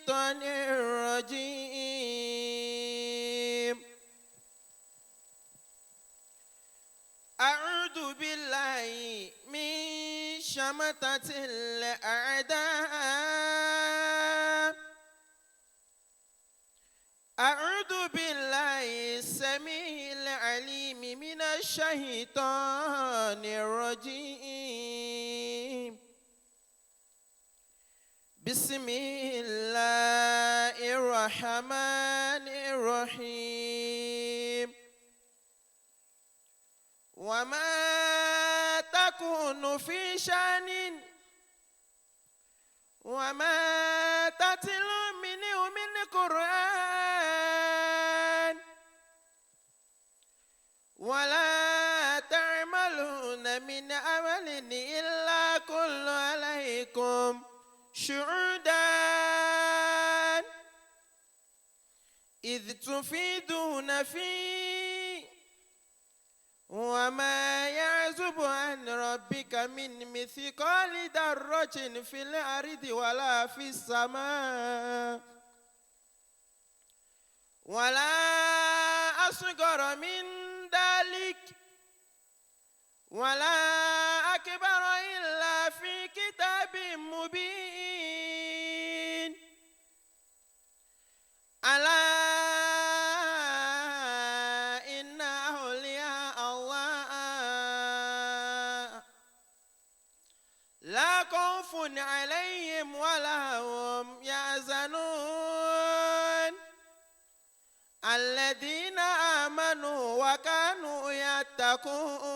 الشيطان الرجيم أعوذ بالله من شماتة الأعداء أعوذ بالله السميع العليم من الشيطان الرجيم بسم الله الرحمن الرحيم وما تكون في شأن وما تتلو منه من قرآن ولا تعملون من عمل إلا كل عليكم شهودا إذ تفيدون فيه وما يعزب عن ربك من مثقال ذرة في الأرض ولا في السماء ولا أصغر من ذلك ولا أكبر إلا في كتاب مبين ألا إن أولياء الله لا خوف عليهم ولا هم يحزنون الذين آمنوا وكانوا يتقون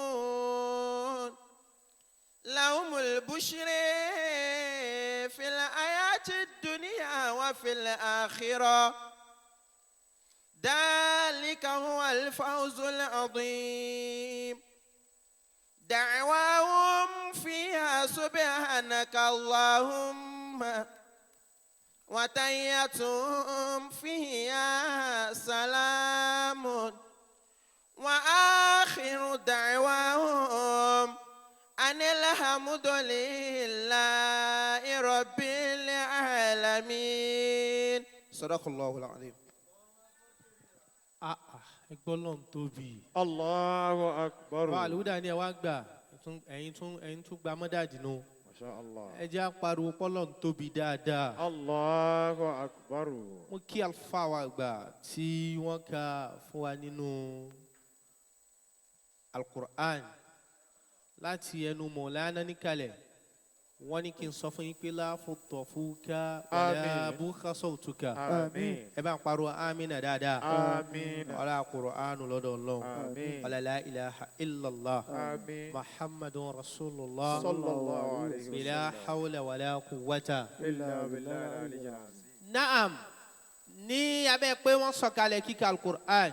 لهم البشر في الحياة الدنيا وفي الآخرة ذلك هو الفوز العظيم دعواهم فيها سبحانك اللهم وتحيتهم فيها سلام وآخر دعواهم أن الحمد لله رب العالمين صدق الله العظيم. ẹgbọ́n lọ́n tóbi. Allahu akbar. wà á lùdà ni ẹ wá gbà ẹ̀yin tún gba mọ́dàdì nù. Masha Allah. ẹ jẹ́ àpariwo pọ́lọ́n tóbi dáadáa. Allahu akbar. mo kí àlùfáà wa gbà tí wọ́n kà fún wa nínú alukur'an láti ẹnu mọ̀lánà níkàlẹ̀ wọ́n ní kí n sọ fún yín pé láfòtò fúkà wàlẹ́ abúkásọ̀ òtúkà ẹ bá ń pariwo amínà dáadáa ọlá Qur'anu lọ́dọ̀ Ọlọ́run ọlá la ilaha illallah muhammadun rasulullah bila hawla wala quwwata. naam ní abẹ́ pé wọ́n sọ̀kalẹ̀ kíkà alukur'an